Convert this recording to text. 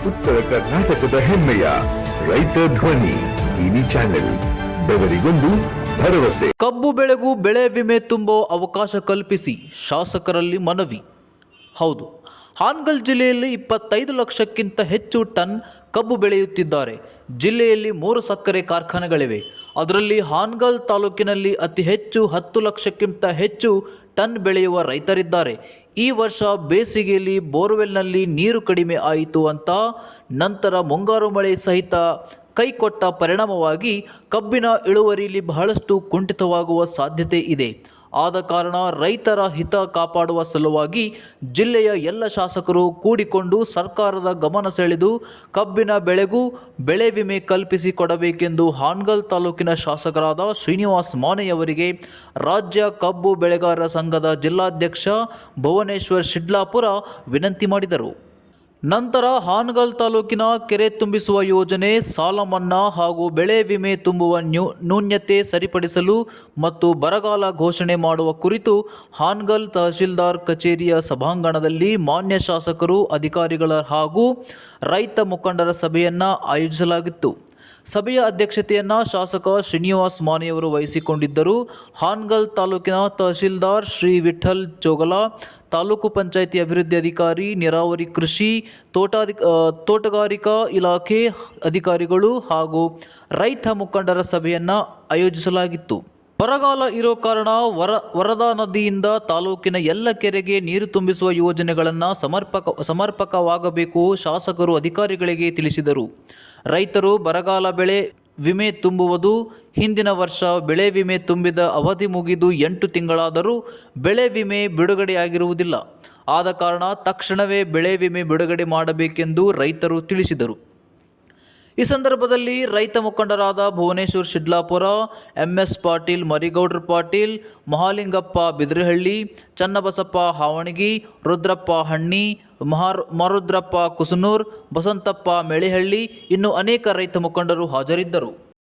ಉತ್ತರ ಕರ್ನಾಟಕದ ಹೆಮ್ಮೆಯ ರೈತ ಧ್ವನಿ ಟಿವಿ ಚಾನೆಲ್, ಬೆವರಿಗೊಂದು ಭರವಸೆ. ಕಬ್ಬು ಬೆಳೆಗೂ ಬೆಳೆ ವಿಮೆ ತುಂಬೋ ಅವಕಾಶ ಕಲ್ಪಿಸಿ ಶಾಸಕರಲ್ಲಿ ಮನವಿ. ಹೌದು, ಹಾನಗಲ್ ಜಿಲ್ಲೆಯಲ್ಲಿ 25 ಲಕ್ಷಕ್ಕಿಂತ ಹೆಚ್ಚು ಟನ್ ಕಬ್ಬು ಬೆಳೆಯುತ್ತಿದ್ದಾರೆ. ಜಿಲ್ಲೆಯಲ್ಲಿ 3 ಸಕ್ಕರೆ ಕಾರ್ಖಾನೆಗಳಿವೆ. ಅದರಲ್ಲಿ ಹಾನಗಲ್ ತಾಲೂಕಿನಲ್ಲಿ ಅತಿ ಹೆಚ್ಚು 10 ಲಕ್ಷಕ್ಕಿಂತ ಹೆಚ್ಚು ಟನ್ ಬೆಳೆಯುವ ರೈತರಿದ್ದಾರೆ. ಈ ವರ್ಷ ಬೇಸಿಗೆಯಲ್ಲಿ ಬೋರ್ವೆಲ್ನಲ್ಲಿ ನೀರು ಕಡಿಮೆ ಆಯಿತು ಅಂತ, ನಂತರ ಮುಂಗಾರು ಮಳೆ ಸಹಿತ ಕೈಕೊಟ್ಟ ಪರಿಣಾಮವಾಗಿ ಕಬ್ಬಿನ ಇಳುವರಿಯಲ್ಲಿ ಬಹಳಷ್ಟು ಕುಂಠಿತವಾಗುವ ಸಾಧ್ಯತೆ ಇದೆ. ಆದ ಕಾರಣ ರೈತರ ಹಿತ ಕಾಪಾಡುವ ಸಲುವಾಗಿ ಜಿಲ್ಲೆಯ ಎಲ್ಲ ಶಾಸಕರು ಕೂಡಿಕೊಂಡು ಸರ್ಕಾರದ ಗಮನ ಸೆಳೆದು ಕಬ್ಬಿನ ಬೆಳೆಗೂ ಬೆಳೆ ವಿಮೆ ಕಲ್ಪಿಸಿ ಕೊಡಬೇಕೆಂದು ಹಾನಗಲ್ ತಾಲೂಕಿನ ಶಾಸಕರಾದ ಶ್ರೀನಿವಾಸ್ ಮಾನೆಯವರಿಗೆ ರಾಜ್ಯ ಕಬ್ಬು ಬೆಳೆಗಾರರ ಸಂಘದ ಜಿಲ್ಲಾಧ್ಯಕ್ಷ ಭುವನೇಶ್ವರ್ ಶಿಡ್ಲಾಪುರ ವಿನಂತಿ ಮಾಡಿದರು. ನಂತರ ಹಾನಗಲ್ ತಾಲೂಕಿನ ಕೆರೆ ತುಂಬಿಸುವ ಯೋಜನೆ, ಸಾಲ ಮನ್ನಾ ಹಾಗೂ ಬೆಳೆ ವಿಮೆ ತುಂಬುವ ನ್ಯೂನ್ಯತೆ ಸರಿಪಡಿಸಲು ಮತ್ತು ಬರಗಾಲ ಘೋಷಣೆ ಮಾಡುವ ಕುರಿತು ಹಾನಗಲ್ ತಹಶೀಲ್ದಾರ್ ಕಚೇರಿಯ ಸಭಾಂಗಣದಲ್ಲಿ ಮಾನ್ಯ ಶಾಸಕರು, ಅಧಿಕಾರಿಗಳ ಹಾಗೂ ರೈತ ಮುಖಂಡರ ಸಭೆಯನ್ನು ಆಯೋಜಿಸಲಾಗಿತ್ತು. ಸಭೆಯ ಅಧ್ಯಕ್ಷತೆಯನ್ನು ಶಾಸಕ ಶ್ರೀನಿವಾಸ್ ಮಾನೆಯವರು ವಹಿಸಿಕೊಂಡಿದ್ದರು. ಹಾನಗಲ್ ತಾಲೂಕಿನ ತಹಶೀಲ್ದಾರ್ ಶ್ರೀ ವಿಠಲ್ ಚೋಗಲ, ತಾಲೂಕು ಪಂಚಾಯಿತಿ ಅಭಿವೃದ್ಧಿ ಅಧಿಕಾರಿ, ನೀರಾವರಿ, ಕೃಷಿ, ತೋಟಗಾರಿಕಾ ಇಲಾಖೆ ಅಧಿಕಾರಿಗಳು ಹಾಗೂ ರೈತ ಮುಖಂಡರ ಸಭೆಯನ್ನು ಆಯೋಜಿಸಲಾಗಿತ್ತು. ಬರಗಾಲ ಇರೋ ಕಾರಣ ವರದಾ ನದಿಯಿಂದ ತಾಲೂಕಿನ ಎಲ್ಲ ಕೆರೆಗೆ ನೀರು ತುಂಬಿಸುವ ಯೋಜನೆಗಳನ್ನು ಸಮರ್ಪಕವಾಗಬೇಕು ಶಾಸಕರು ಅಧಿಕಾರಿಗಳಿಗೆ ತಿಳಿಸಿದರು. ರೈತರು ಬರಗಾಲ ಬೆಳೆ ವಿಮೆ ತುಂಬುವುದು, ಹಿಂದಿನ ವರ್ಷ ಬೆಳೆ ವಿಮೆ ತುಂಬಿದ ಅವಧಿ ಮುಗಿದು 8 ತಿಂಗಳಾದರೂ ಬೆಳೆ ವಿಮೆ ಬಿಡುಗಡೆಯಾಗಿರುವುದಿಲ್ಲ. ಆದ ಕಾರಣ ತಕ್ಷಣವೇ ಬೆಳೆ ವಿಮೆ ಬಿಡುಗಡೆ ಮಾಡಬೇಕೆಂದು ರೈತರು ತಿಳಿಸಿದರು. ಈ ಸಂದರ್ಭದಲ್ಲಿ ರೈತ ಮುಖಂಡರಾದ ಭುವನೇಶ್ವರ್ ಶಿಡ್ಲಾಪುರ, MS ಪಾಟೀಲ್, ಮರಿಗೌಡ್ರ ಪಾಟೀಲ್, ಮಹಾಲಿಂಗಪ್ಪ ಬಿದ್ರಹಳ್ಳಿ, ಚನ್ನಬಸಪ್ಪ ಹಾವಣಗಿ, ರುದ್ರಪ್ಪ ಹಣ್ಣಿ, ಮರುದ್ರಪ್ಪ ಕುಸನೂರ್, ಬಸಂತಪ್ಪ ಮೆಳಿಹಳ್ಳಿ, ಇನ್ನು ಅನೇಕ ರೈತ ಮುಖಂಡರು ಹಾಜರಿದ್ದರು.